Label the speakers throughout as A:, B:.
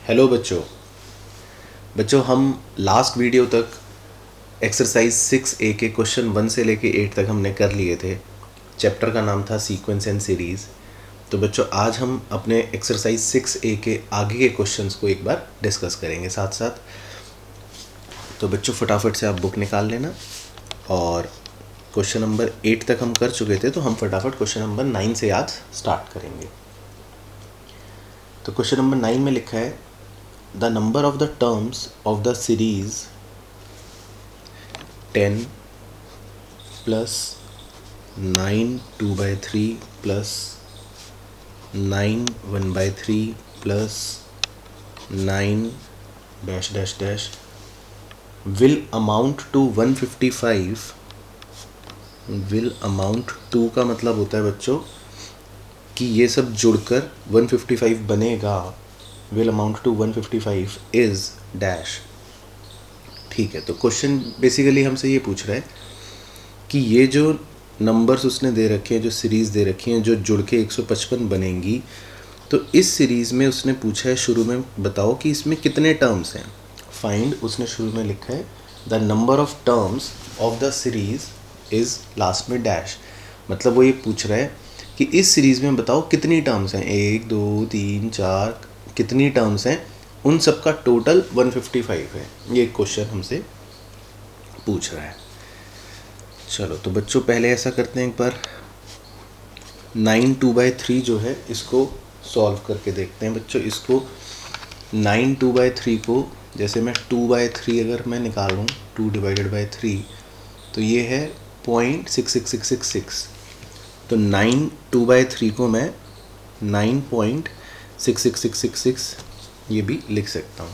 A: Hello बच्चों। हम last video तक एक्सरसाइज 6A के क्वेश्चन 1 से लेके 8 तक हमने कर लिए थे। चैप्टर का नाम था सीक्वेंस एंड सीरीज़। तो बच्चों आज हम अपने एक्सरसाइज 6A के आगे के क्वेश्चंस को एक बार डिस्कस करेंगे साथ साथ। तो बच्चों फटाफट से आप बुक निकाल लेना और क्वेश्चन नंबर 8 तक हम कर चुके थे, तो हम फटाफट क्वेश्चन नंबर 9 से आज स्टार्ट करेंगे। तो क्वेश्चन नंबर 9 में लिखा है the number of the terms of the series 10 plus 9 2 by 3 plus 9 1 by 3 plus 9 dash dash dash will amount to 155। will amount to का मतलब होता है बच्चों कि ये सब जुड़कर 155 बनेगा। will amount to 155 is dash। ठीक है, तो क्वेश्चन बेसिकली हमसे ये पूछ रहा है कि ये जो नंबर्स उसने दे रखे हैं, जो सीरीज़ दे रखी हैं, जो जुड़ के 155 बनेंगी, तो इस सीरीज़ में उसने पूछा है शुरू में बताओ कि इसमें कितने टर्म्स हैं। फाइंड, उसने शुरू में लिखा है the number of terms of the series is last में डैश। मतलब वो ये पूछ रहा है कि इस सीरीज़ में बताओ कितनी टर्म्स हैं, 1 2 3 4 कितनी टर्म्स हैं, उन सब का टोटल 155 है। ये क्वेश्चन हमसे पूछ रहा है। चलो तो बच्चों पहले ऐसा करते हैं, एक बार 9 2 by 3 जो है इसको सॉल्व करके देखते हैं बच्चों। इसको 9 2 by 3 को जैसे मैं 2 by 3 अगर मैं निकालूँ 2 divided by 3 तो ये है 0.66666। तो 9 2 by 3 को मैं 9.66666 ये भी लिख सकता हूँ।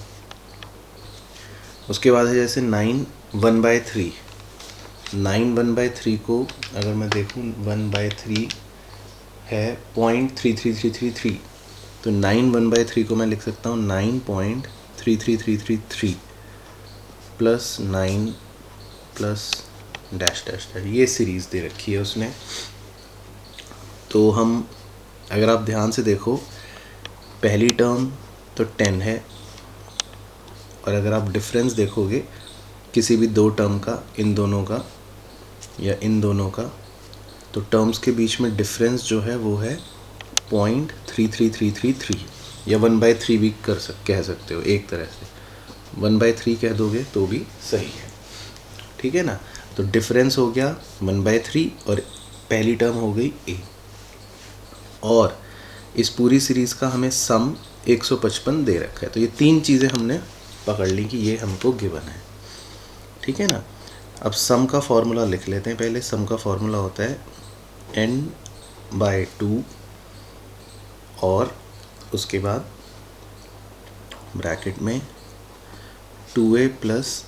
A: उसके बाद है जैसे 9 1 by 3। 9 1 by 3 को अगर मैं देखूँ 1 by 3 है 0.33333। तो 9 1 by 3 को मैं लिख सकता हूँ 9.33333 plus 9 plus dash dash dash. ये सीरीज़ दे रखी है उसने। तो हम अगर आप ध्यान से देखो, पहली टर्म तो 10 है, और अगर आप डिफरेंस देखोगे किसी भी दो टर्म का, इन दोनों का या इन दोनों का, तो टर्म्स के बीच में डिफरेंस जो है वो है 0.33333 या 1/3 भी कह सकते हो। एक तरह से 1/3 कह दोगे तो भी सही है, ठीक है ना। तो डिफरेंस हो गया 1/3 और पहली टर्म हो गई a। और इस पूरी सीरीज़ का हमें सम 155 दे रखा है। तो ये तीन चीज़ें हमने पकड़ ली कि ये हमको गिवन है, ठीक है ना। अब सम का फॉर्मूला लिख लेते हैं। पहले सम का फॉर्मूला होता है n/2 और उसके बाद ब्रैकेट में 2a +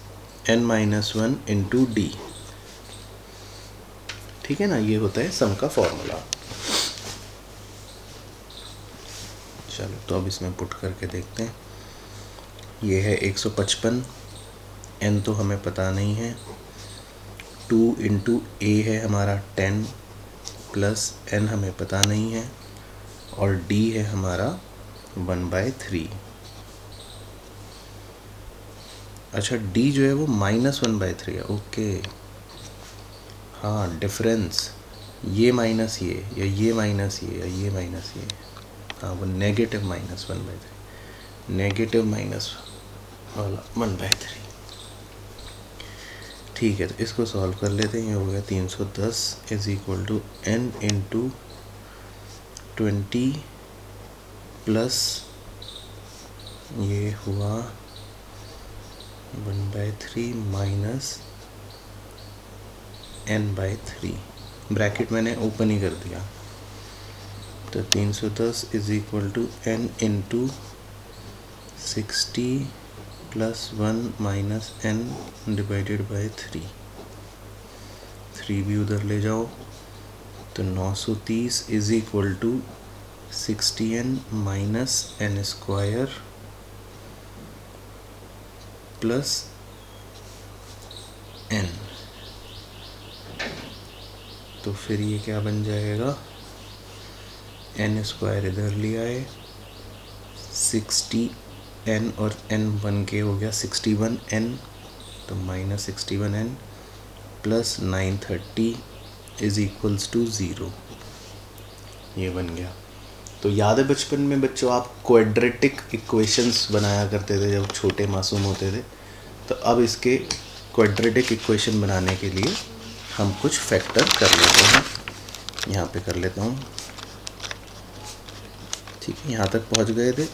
A: n-1 इंटू d, ठीक है ना। ये होता है सम का फॉर्मूला। चलो तो अब इसमें पुट करके देखते हैं। ये है 155, n तो हमें पता नहीं है, 2 इंटू a है हमारा 10 प्लस n हमें पता नहीं है, और d है हमारा 1/3। अच्छा d जो है वो -1/3 है। ओके हाँ, डिफरेंस ये माइनस ये या ये माइनस ये या ये माइनस ये, हाँ वो नेगेटिव -1/3, नेगेटिव माइनस वाला 1/3। ठीक है, तो इसको सॉल्व कर लेते हैं। ये हो गया 310 is equal to n into 20 plus ये हुआ 1/3 माइनस n/3। ब्रैकेट मैंने ओपन ही कर दिया। तो 310 is equal to n into 60 plus 1 minus n divided by 3। 3 भी उधर ले जाओ तो 930 is equal to 60n minus n square plus n। तो फिर ये क्या बन जाएगा, n स्क्वायर इधर ले आए, 60 n और n बन के हो गया 61n, तो minus 61n plus 930 is equals to 0, ये बन गया। तो याद है बचपन में बच्चों आप क्वाड्रेटिक इक्वेशंस बनाया करते थे जब छोटे मासूम होते थे, तो अब इसके क्वाड्रेटिक इक्वेशन बनाने के लिए हम कुछ फैक्टर कर लेते हैं। यहाँ पे कर लेता हूँ, ठीक है, यहाँ तक पहुँच गए थे।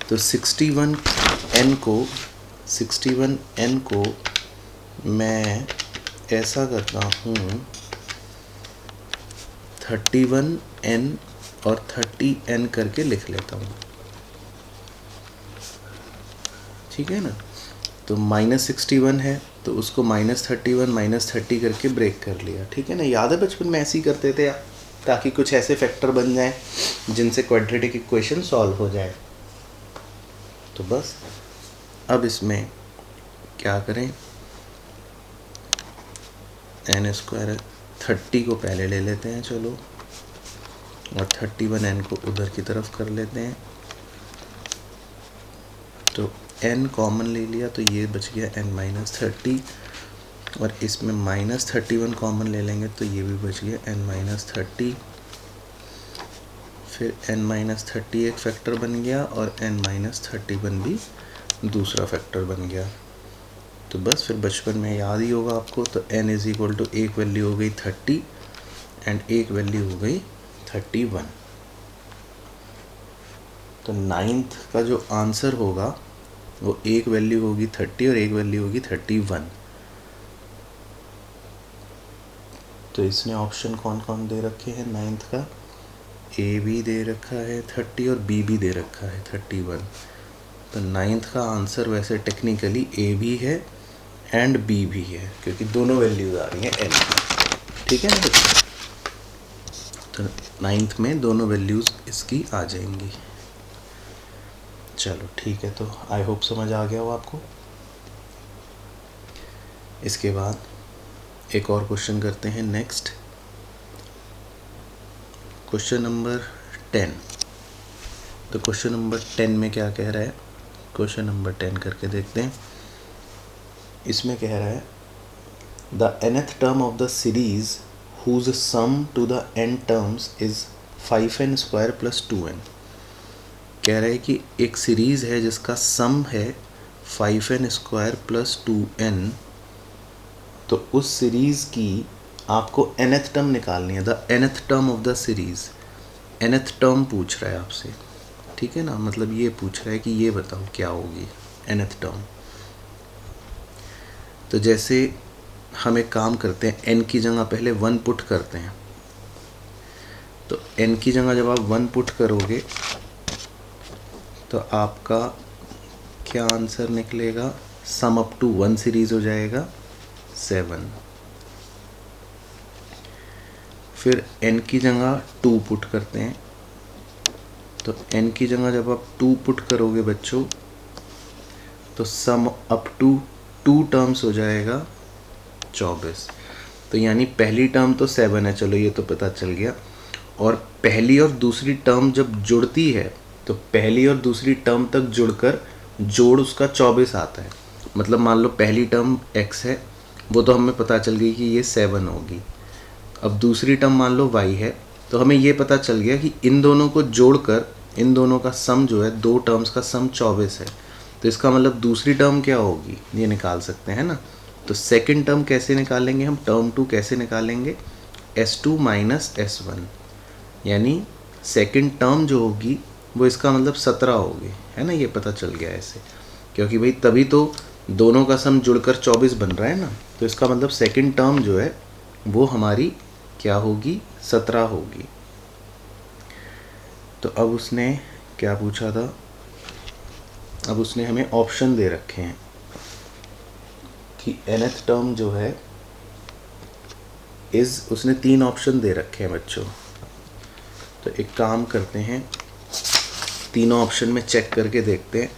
A: तो 61n को मैं ऐसा करता हूँ, 31n और 30n करके लिख लेता हूँ, ठीक है ना। तो -61 है तो उसको -31 -30 करके ब्रेक कर लिया, ठीक है ना। याद है बचपन में ऐसे ही करते थे ताकि कुछ ऐसे फैक्टर बन जाएं जिनसे क्वाड्रेटिक इक्वेशन सॉल्व हो जाए। तो बस अब इसमें क्या करें, n² 30 को पहले ले लेते हैं चलो, और 31n को उधर की तरफ कर लेते हैं। तो n कॉमन ले लिया तो ये बच गया n-30, और इसमें -31 कॉमन ले लेंगे तो ये भी बच गया n-30। फिर n-30 एक फैक्टर बन गया और n-31 भी दूसरा फैक्टर बन गया। तो बस फिर बचपन में याद ही होगा आपको, तो n इज इक्वल टू एक वैल्यू हो गई 30 एंड एक वैल्यू हो गई 31। तो 9th का जो आंसर होगा वो एक वैल्यू होगी 30 और एक वैल्यू होगी 31। तो इसने ऑप्शन कौन कौन दे रखे हैं 9th का, ए भी दे रखा है 30 और बी भी दे रखा है 31। तो 9th का आंसर वैसे टेक्निकली ए भी है एंड बी भी है, क्योंकि दोनों वैल्यूज आ रही हैं एन की, ठीक है ना बच्चों। तो 9th में दोनों वैल्यूज इसकी आ जाएंगी। चलो ठीक है, तो आई होप समझ आ गया हो आपको। इसके बाद एक और क्वेश्चन करते हैं नेक्स्ट, क्वेश्चन नंबर 10। तो क्वेश्चन नंबर 10 में क्या कह रहा है, क्वेश्चन नंबर 10 करके देखते हैं। इसमें कह रहा है the nth term of the series whose sum to the n terms is 5n² plus 2n। कह रहा है कि एक सीरीज़ है जिसका सम है 5n² प्लस 2n, तो उस सीरीज़ की आपको nth टर्म निकालनी है, the nth term of the series. nth term पूछ रहा है आपसे, ठीक है ना, मतलब ये पूछ रहा है कि ये बताओ क्या होगी nth टर्म। तो जैसे हम एक काम करते हैं, n की जगह पहले 1 पुट करते हैं। तो n की जगह जब आप 1 पुट करोगे तो आपका क्या आंसर निकलेगा, सम अप टू 1 सीरीज हो जाएगा 7। फिर n की जगह 2 पुट करते हैं। तो n की जगह जब आप 2 पुट करोगे बच्चों तो सम अप टू 2 टर्म्स हो जाएगा 24। तो यानी पहली टर्म तो 7 है, चलो ये तो पता चल गया। और पहली और दूसरी टर्म जब जुड़ती है तो पहली और दूसरी टर्म तक जुड़कर जोड़ उसका 24 आता है। मतलब मान लो पहली टर्म x है, वो तो हमें पता चल गई कि ये 7 होगी। अब दूसरी टर्म मान लो y है, तो हमें ये पता चल गया कि इन दोनों को जोड़कर इन दोनों का सम जो है, दो टर्म्स का सम 24 है। तो इसका मतलब दूसरी टर्म क्या होगी ये निकाल सकते हैं ना। तो सेकंड टर्म कैसे निकालेंगे हम, टर्म 2 कैसे निकालेंगे, s2 माइनस s1, यानी सेकंड टर्म जो होगी वो इसका मतलब 17 होगी, है ना। ये पता चल गया ऐसे, क्योंकि भाई तभी तो दोनों का सम जुड़कर 24 बन रहा है ना। तो इसका मतलब सेकंड टर्म जो है वो हमारी क्या होगी, 17 होगी। तो अब उसने क्या पूछा था, अब उसने हमें ऑप्शन दे रखे हैं कि nth टर्म जो है उसने 3 ऑप्शन दे रखे हैं बच्चों। तो एक काम करते हैं, तीनों ऑप्शन में चेक करके देखते हैं,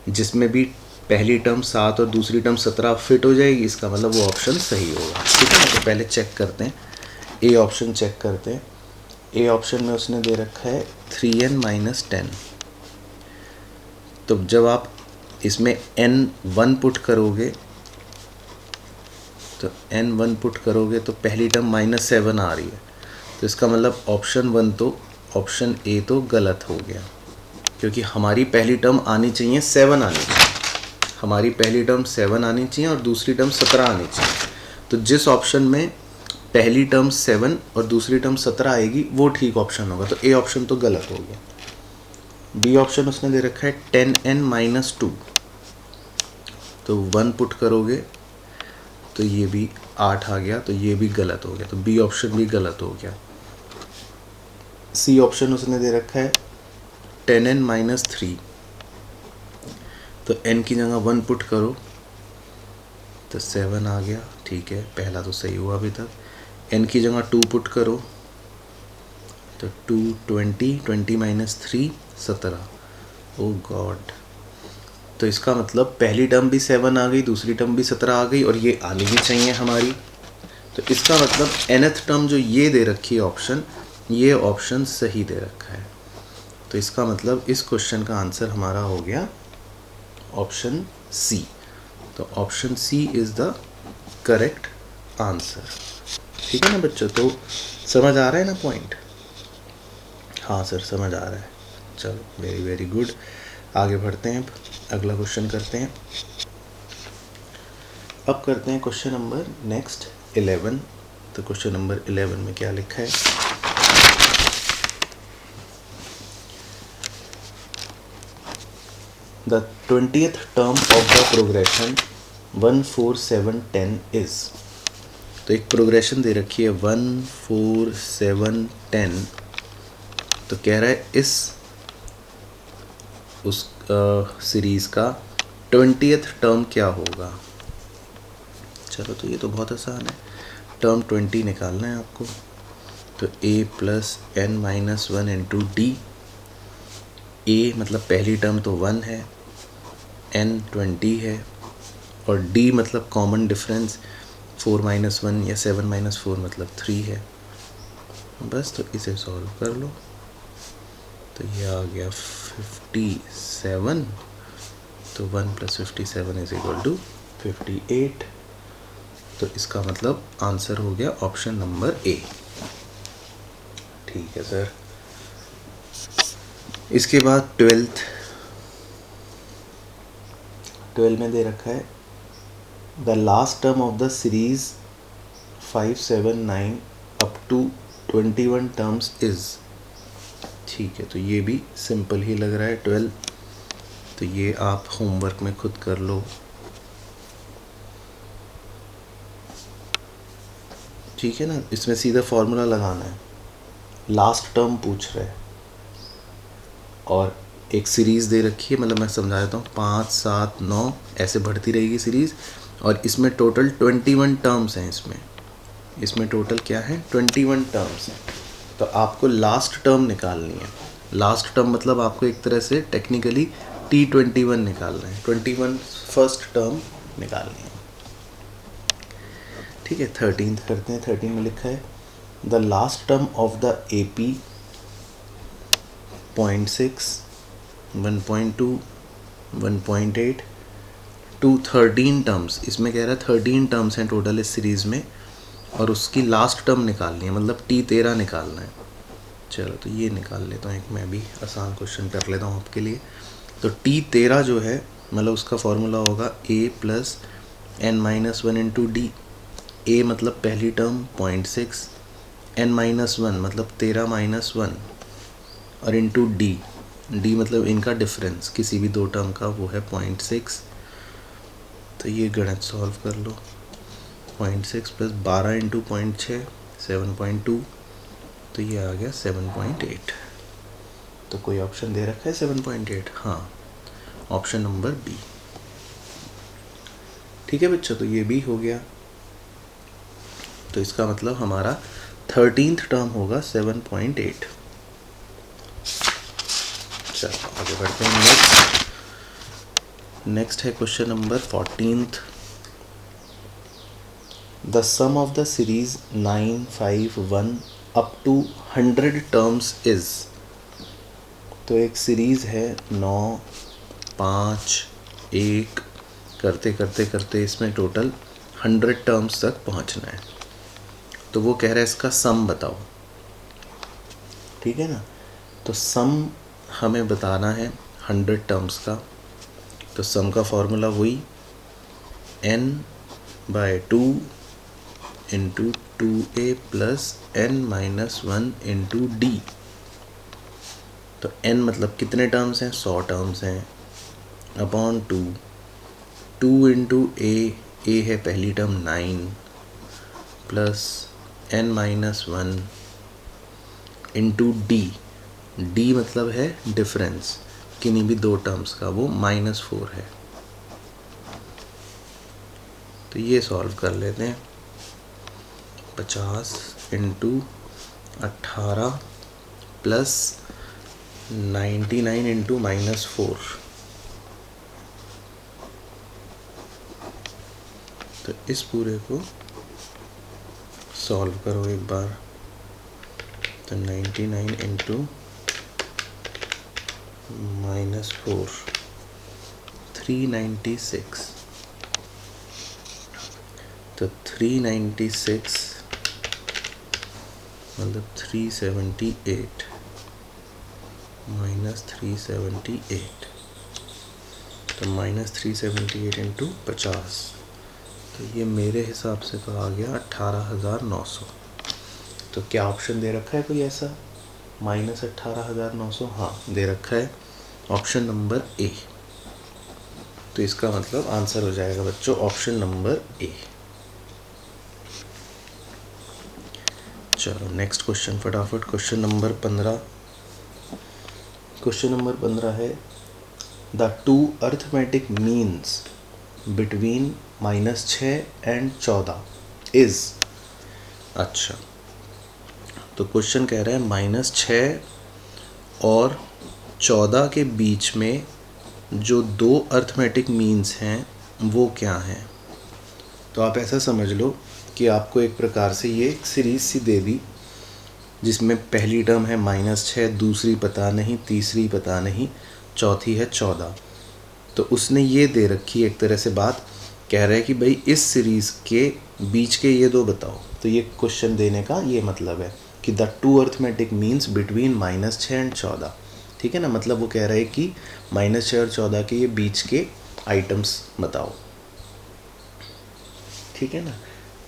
A: जिसमें भी पहली टर्म 7 और दूसरी टर्म 17 फिट हो जाएगी, इसका मतलब वो ऑप्शन सही होगा, ठीक है ना। तो पहले चेक करते हैं, ए ऑप्शन चेक करते हैं। ए ऑप्शन में उसने दे रखा है 3n माइनस 10। तो जब आप इसमें n1 पुट करोगे तो n1 पुट करोगे तो पहली टर्म -7 आ रही है, तो इसका मतलब ऑप्शन ए तो गलत हो गया, क्योंकि हमारी पहली टर्म आनी चाहिए 7 आनी चाहिए, हमारी पहली टर्म 7 आनी चाहिए और दूसरी टर्म 17 आनी चाहिए। तो जिस ऑप्शन में पहली टर्म 7 और दूसरी टर्म 17 आएगी वो ठीक ऑप्शन होगा, तो ए ऑप्शन तो गलत हो गया। बी ऑप्शन उसने दे रखा है 10n-2, तो 1 पुट करोगे तो ये भी 8 आ गया, तो ये भी गलत हो गया, तो बी ऑप्शन भी गलत हो गया। सी ऑप्शन उसने दे रखा है 10n-3, तो n की जगह 1 पुट करो तो 7 आ गया, ठीक है, पहला तो सही हुआ अभी तक। n की जगह 2 पुट करो तो 2 20 3 17, ओ गॉड। तो इसका मतलब पहली टर्म भी 7 आ गई, दूसरी टर्म भी 17 आ गई, और ये आनी भी चाहिए हमारी। तो इसका मतलब nth टर्म जो ये दे रखी है ऑप्शन, ये ऑप्शन सही दे रखा है। तो इसका मतलब इस क्वेश्चन का आंसर हमारा हो गया ऑप्शन सी। तो option C is the correct answer. ठीक है ना बच्चों, तो समझ आ रहा है ना पॉइंट? हाँ सर समझ आ रहा है। चलो वेरी वेरी गुड, आगे बढ़ते हैं, अगला क्वेश्चन करते हैं। अब करते हैं क्वेश्चन नंबर नेक्स्ट 11। तो क्वेश्चन नंबर 11 में क्या लिखा है? The 20th term of the progression 1 4 7 10 is. तो एक प्रोग्रेशन दे रखी है 1 4 7 10, तो कह रहा है इस उस सीरीज़ का 20th टर्म क्या होगा। चलो तो ये तो बहुत आसान है, टर्म 20 निकालना है आपको। तो a plus n-1 into D, a मतलब पहली टर्म तो 1 है, n 20 है, और d मतलब कॉमन डिफरेंस 4 - 1 या 7 - 4 मतलब 3 है। बस तो इसे सॉल्व कर लो, तो ये आ गया 57, तो 1 + 57 इज इक्वल टू 58। तो इसका मतलब आंसर हो गया ऑप्शन नंबर ए। ठीक है सर। इसके बाद 12 में दे रखा है the last term of the series 5 7 9 up to 21 terms is. ठीक है, तो ये भी सिंपल ही लग रहा है 12, तो ये आप होमवर्क में खुद कर लो। ठीक है ना, इसमें सीधा फॉर्मूला लगाना है, लास्ट टर्म पूछ रहे हैं और एक सीरीज़ दे रखी है, मतलब मैं समझा देता हूँ, 5 7 9 ऐसे बढ़ती रहेगी सीरीज़, और इसमें टोटल 21 टर्म्स हैं। इसमें टोटल क्या है, 21 टर्म्स हैं। तो आपको लास्ट टर्म निकालनी है। लास्ट टर्म मतलब आपको एक तरह से टेक्निकली T21 निकालना है, 21 फर्स्ट टर्म निकालनी है। ठीक है, 13 करते हैं। 13 में लिखा है the last term of the AP 0.6 1.2 1.8 to 13 terms. इसमें कह रहा है 13 टर्म्स हैं टोटल इस सीरीज़ में, और उसकी लास्ट टर्म निकालनी है, मतलब T13 निकालना है। चलो तो ये निकाल लेता हूँ, एक मैं भी आसान क्वेश्चन कर लेता हूँ आपके लिए। तो T13 जो है, मतलब उसका फॉर्मूला होगा a plus n-1 into D. a मतलब पहली टर्म 0.6, n-1 मतलब 13 - 1, और इंटू डी, डी मतलब इनका डिफरेंस किसी भी दो टर्म का, वो है 0.6। तो ये गणित सॉल्व कर लो, 0.6 प्लस 12 इंटू 0.6 7.2, तो ये आ गया 7.8। तो कोई ऑप्शन दे रखा है 7.8? हाँ, ऑप्शन नंबर बी। ठीक है बच्चों, तो ये भी हो गया। तो इसका मतलब हमारा 13th टर्म होगा 7.8। चलो आगे बढ़ते हैं। नेक्स्ट है question number 14th। The sum of the series 9 5 1 up to 100 terms is. तो एक सीरीज़ है 9 5, 1 करते करते करते इसमें टोटल 100 टर्म्स तक पहुंचना है। तो वो कह रहा है इसका सम बताओ, ठीक है ना। तो सम हमें बताना है 100 टर्म्स का। तो सम का फॉर्मूला वही n/2 into 2a plus n-1 into D. तो n मतलब कितने टर्म्स हैं, 100 टर्म्स हैं, अपॉन 2 इंटू ए है पहली term 9 plus n-1 into D मतलब है डिफरेंस किन्हीं भी दो टर्म्स का, वो -4 है। तो ये सॉल्व कर लेते हैं। 50 इंटू 18 प्लस 99 इंटू -4। तो इस पूरे को सॉल्व करो एक बार। तो 99 इंटू -4 396। तो 396 मतलब 378 -378। तो -378 इंटू 50। तो ये मेरे हिसाब से तो आ गया 18,900। तो क्या ऑप्शन दे रखा है कोई ऐसा, -18,900? हाँ दे रखा है, ऑप्शन नंबर ए। तो इसका मतलब आंसर हो जाएगा बच्चों ऑप्शन नंबर ए। चलो नेक्स्ट क्वेश्चन फटाफट। Question number 15। क्वेश्चन नंबर 15 है the two arithmetic means between -6 and 14 is. अच्छा, तो क्वेश्चन कह रहा है -6 और 14 के बीच में जो दो अर्थमेटिक मीन्स हैं वो क्या हैं। तो आप ऐसा समझ लो कि आपको एक प्रकार से ये एक सीरीज सी दे दी जिसमें पहली टर्म है -6, दूसरी पता नहीं, तीसरी पता नहीं, चौथी है 14। तो उसने ये दे रखी है एक तरह से बात, कह रहा है कि भाई इस सीरीज़ के बीच के ये दो बताओ। तो ये क्वेश्चन देने का ये मतलब है कि the two arithmetic means between -6 and 14, ठीक है ना। मतलब वो कह रहा है कि -6 और 14 के ये बीच के आइटम्स बताओ, ठीक है ना।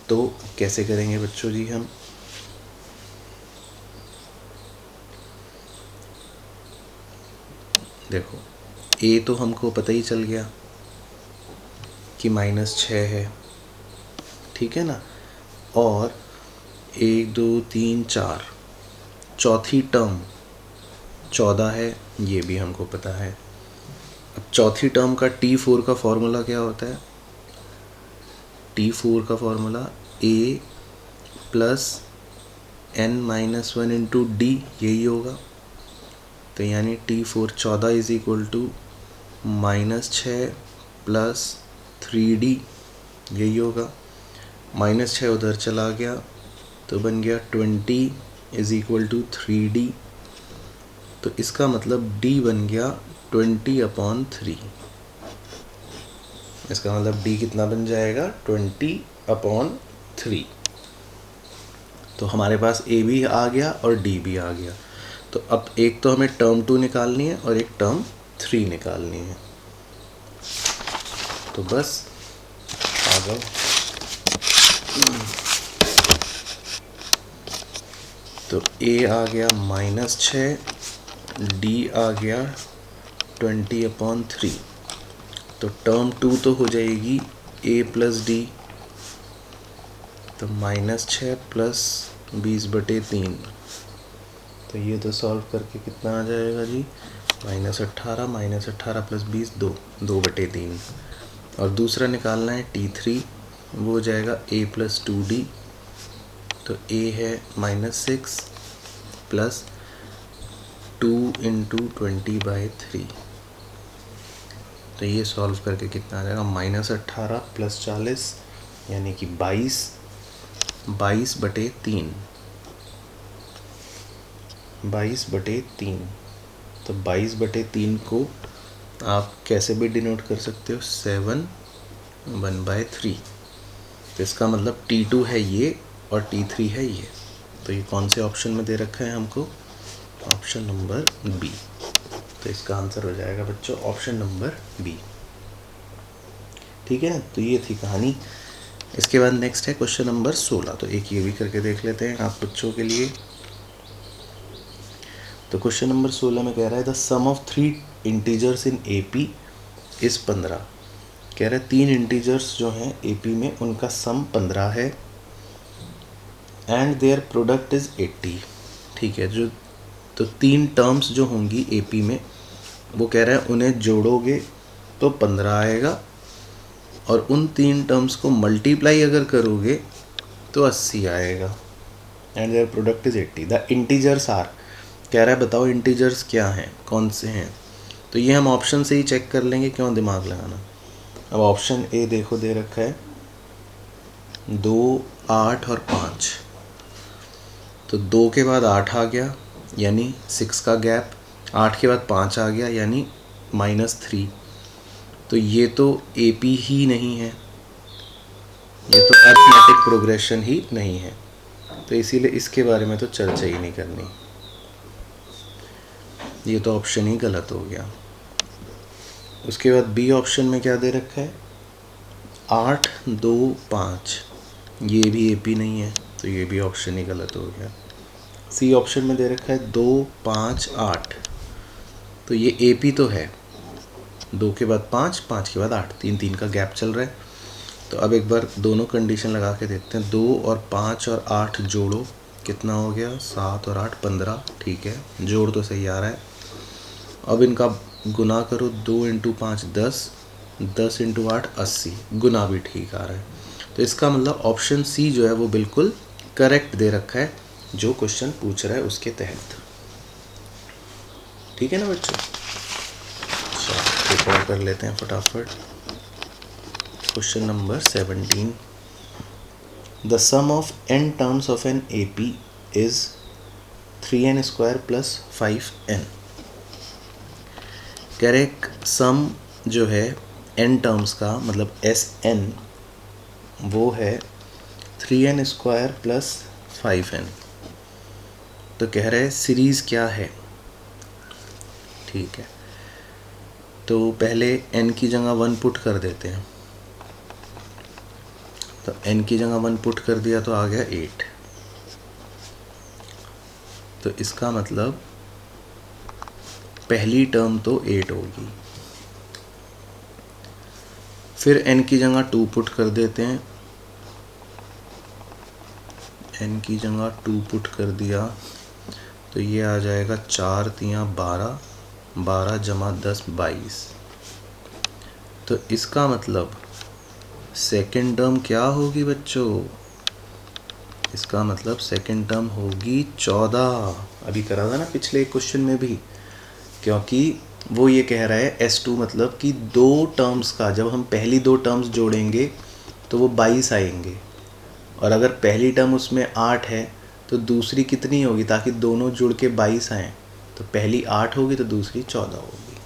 A: तो कैसे करेंगे बच्चों जी हम, देखो ए तो हमको पता ही चल गया कि -6 है, ठीक है ना। और 1 2 3 4 चौथी टर्म 14 है, ये भी हमको पता है। अब चौथी टर्म का T4 का फॉर्मूला क्या होता है, T4 का formula a plus n-1 into D, यही होगा। तो यानी T4 14 is equal to -6 plus 3d, यही होगा। -6 उधर चला गया तो बन गया 20 इज इक्वल टू 3d। तो इसका मतलब d बन गया 20/3। इसका मतलब d कितना बन जाएगा, 20/3। तो हमारे पास a भी आ गया और d भी आ गया। तो अब एक तो हमें टर्म 2 निकालनी है और एक टर्म 3 निकालनी है। तो बस आ जाओ। तो a आ गया -6, d आ गया 20/3। तो टर्म 2 तो हो जाएगी a प्लस डी, तो -6 प्लस 20/3। तो ये तो सॉल्व करके कितना आ जाएगा जी, -18 प्लस 20 2/3। और दूसरा निकालना है T3, वो हो जाएगा a प्लस 2d। तो a है -6 प्लस 2 इंटू 20/3। तो ये सॉल्व करके कितना आ जाएगा, -18 प्लस 40 यानी कि 22/3। 22/3। तो 22/3 को आप कैसे भी डिनोट कर सकते हो 7 1/3। तो इसका मतलब T2 है ये और T3 है ये। तो ये कौन से ऑप्शन में दे रखा है हमको? Option number B. तो इसका आंसर हो जाएगा बच्चों ऑप्शन नंबर बी। ठीक है, तो ये थी कहानी। इसके बाद नेक्स्ट है क्वेश्चन नंबर 16। तो एक ये भी करके देख लेते हैं आप बच्चों के लिए। तो क्वेश्चन नंबर 16 में कह रहा है the sum of 3 integers in AP is 15। कह रहा है 3 इंटीजर्स जो हैं AP में उनका सम 15 है एंड देयर प्रोडक्ट इज 80। ठीक है, जो तो 3 टर्म्स जो होंगी AP में वो कह रहा है उन्हें जोड़ोगे तो 15 आएगा और उन 3 टर्म्स को मल्टीप्लाई अगर करोगे तो 80 आएगा and their product is 80। The integers are, कह रहा है बताओ इंटीजर्स क्या हैं, कौन से हैं। तो ये हम ऑप्शन से ही चेक कर लेंगे, क्यों दिमाग लगाना। अब ऑप्शन ए देखो दे रखा है 2, 8 और 5। तो 2 के बाद 8 आ गया यानी 6 का गैप, 8 के बाद 5 आ गया यानी -3। तो ये तो AP ही नहीं है, ये तो अरिथमेटिक प्रोग्रेशन ही नहीं है। तो इसीलिए इसके बारे में तो चर्चा ही नहीं करनी, ये तो ऑप्शन ही गलत हो गया। उसके बाद बी ऑप्शन में क्या दे रखा है 8, 2, 5, ये भी AP नहीं है, तो ये भी ऑप्शन ही गलत हो गया। सी ऑप्शन में दे रखा है 2, 5, 8, तो ये AP तो है। 2 के बाद 5, 5 के बाद 8, 3 का गैप चल रहा है। तो अब एक बार दोनों कंडीशन लगा के देखते हैं। 2 और 5 और 8 जोड़ो, कितना हो गया 7 और 8 15। ठीक है, जोड़ तो सही आ रहा है। अब इनका गुना करो, 2 × 5 10, 10 × 8 80, गुना भी ठीक आ रहा है। तो इसका मतलब ऑप्शन सी जो है वो बिल्कुल करेक्ट दे रखा है जो क्वेश्चन पूछ रहा है उसके तहत। ठीक है ना बच्चों, एक और कर लेते हैं फटाफट। Question number 17। The sum of n terms of an AP is 3n² + 5n। Correct sum जो है n टर्म्स का मतलब SN वो है 3n² + 5n। तो कह रहे हैं सीरीज़ क्या है। ठीक है, तो पहले n की जगह 1 पुट कर देते हैं। तो n की जगह 1 पुट कर दिया तो आ गया 8। तो इसका मतलब पहली टर्म तो 8 होगी। फिर n की जगह 2 पुट कर देते हैं। n की जगह 2 पुट कर दिया तो ये आ जाएगा 4 × 3 12, 12 + 10 22। तो इसका मतलब सेकेंड टर्म क्या होगी बच्चों, इसका मतलब सेकेंड टर्म होगी 14। अभी करा था ना पिछले क्वेश्चन में भी, क्योंकि वो ये कह रहा है S2 मतलब कि 2 टर्म्स का जब हम पहली 2 टर्म्स जोड़ेंगे तो वो 22 आएंगे, और अगर पहली टर्म उसमें 8 है तो दूसरी कितनी होगी, ताकि दोनों जुड़ के 22 आएँ। तो पहली 8 होगी तो दूसरी 14 होगी।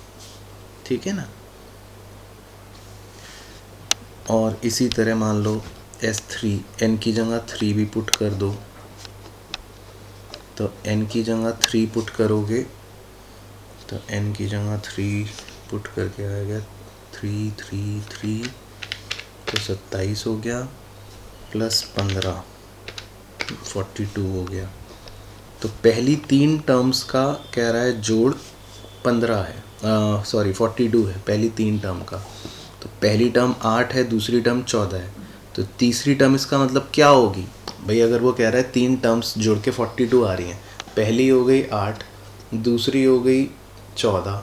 A: ठीक है ना। और इसी तरह मान लो S3, n की जगह 3 भी पुट कर दो। तो n की जगह 3 पुट करोगे तो n की जगह 3 पुट करके आएगा 3 3 3, तो 27 हो गया + 15 42 हो गया। तो पहली 3 टर्म्स का कह रहा है जोड़ 15 है, 42 है पहली 3 टर्म का। तो पहली टर्म 8 है, दूसरी टर्म 14 है, तो तीसरी टर्म इसका मतलब क्या होगी भाई। अगर वो कह रहा है 3 टर्म्स जोड़ के 42 आ रही हैं, पहली हो गई 8, दूसरी हो गई 14,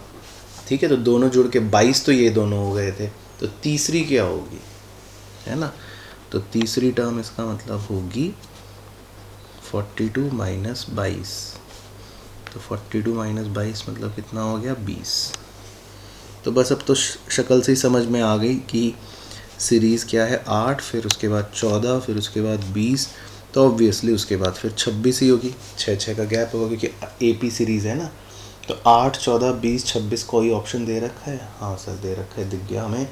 A: ठीक है, तो दोनों जुड़ के 22 तो ये दोनों हो गए थे, तो तीसरी क्या होगी, है ना। तो तीसरी टर्म इसका मतलब होगी 42 - 22। तो 42 - 22 मतलब कितना हो गया 20। तो बस अब तो शक्ल से ही समझ में आ गई कि सीरीज़ क्या है 8, फिर उसके बाद 14, फिर उसके बाद 20, तो ऑब्वियसली उसके बाद फिर 26 ही होगी। 6 का गैप होगा क्योंकि AP सीरीज़ है ना। तो 8, 14, 20, 26 कोई ऑप्शन दे रखा है? हाँ सर दे रखा है, दिख गया हमें,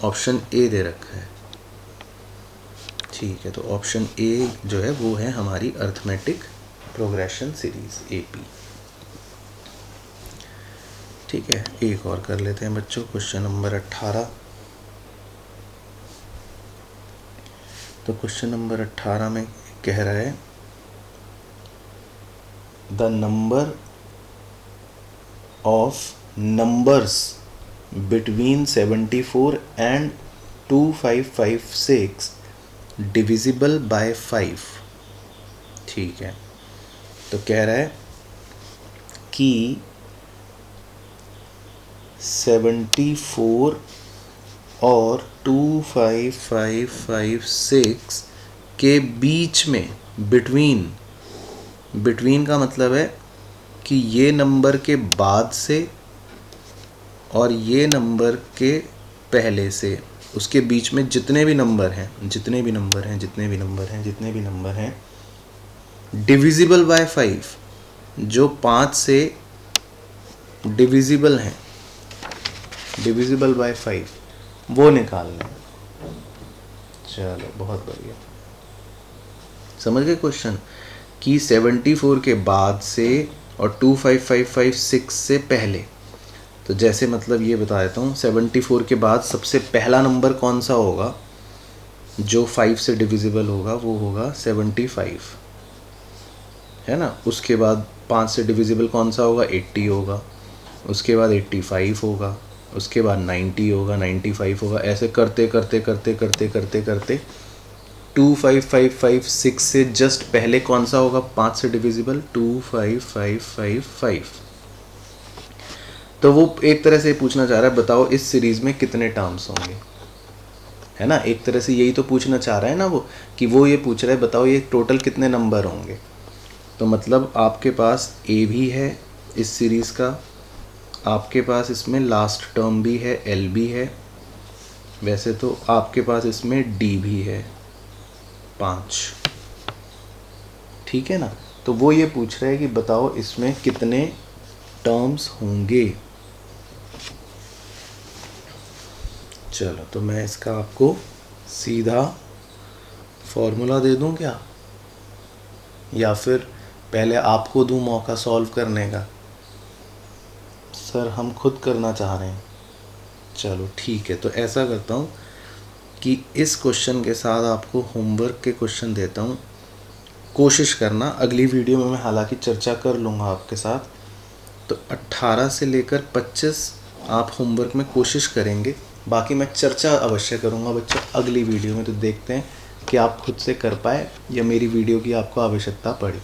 A: ऑप्शन ए दे रखा है। ठीक है, तो ऑप्शन ए जो है वो है हमारी अर्थमेटिक प्रोग्रेशन सीरीज AP। ठीक है, एक और कर लेते हैं बच्चों, क्वेश्चन नंबर 18। तो क्वेश्चन नंबर 18 में कह रहा है the number of numbers between 74 and 2556 divisible by 5। ठीक है, तो कह रहा है कि 74 और 2556 के बीच में, बिटवीन का मतलब है कि ये नंबर के बाद से और ये नंबर के पहले से, उसके बीच में जितने भी नंबर हैं, डिविजिबल बाय 5, जो 5 से डिविजिबल हैं, डिविजिबल बाय 5, वो निकालना है। चलो बहुत बढ़िया, समझ गए क्वेश्चन कि 74 के बाद से और 25556 से पहले। तो जैसे मतलब ये बता देता हूँ, 74 के बाद सबसे पहला नंबर कौन सा होगा जो 5 से डिविजिबल होगा, वो होगा 75, है ना। उसके बाद 5 से डिविजिबल कौन सा होगा, 80 होगा। उसके बाद 85 होगा, उसके बाद 90 होगा, 95 होगा। ऐसे करते करते करते करते करते करते 25556 से जस्ट पहले कौन सा होगा 5 से डिविजिबल, 25555। तो वो एक तरह से पूछना चाह रहा है, बताओ इस सीरीज में कितने टर्म्स होंगे, है ना। एक तरह से यही तो पूछना चाह रहा है ना वो, कि वो ये पूछ रहा है बताओ ये टोटल कितने नंबर होंगे। तो मतलब आपके पास ए भी है इस सीरीज़ का, आपके पास इसमें लास्ट टर्म भी है, एल भी है, वैसे तो आपके पास इसमें डी भी है 5। ठीक है ना। तो वो ये पूछ रहा है कि बताओ इसमें कितने टर्म्स होंगे। चलो तो मैं इसका आपको सीधा फॉर्मूला दे दूं क्या, या फिर पहले आपको दूं मौका सॉल्व करने का? सर हम खुद करना चाह रहे हैं। चलो ठीक है, तो ऐसा करता हूँ कि इस क्वेश्चन के साथ आपको होमवर्क के क्वेश्चन देता हूँ, कोशिश करना। अगली वीडियो में मैं हालांकि चर्चा कर लूँगा आपके साथ। तो 18 से लेकर 25 आप होमवर्क में कोशिश करेंगे, बाकी मैं चर्चा अवश्य करूँगा बच्चों अगली वीडियो में। तो देखते हैं कि आप खुद से कर पाए या मेरी वीडियो की आपको आवश्यकता पड़े।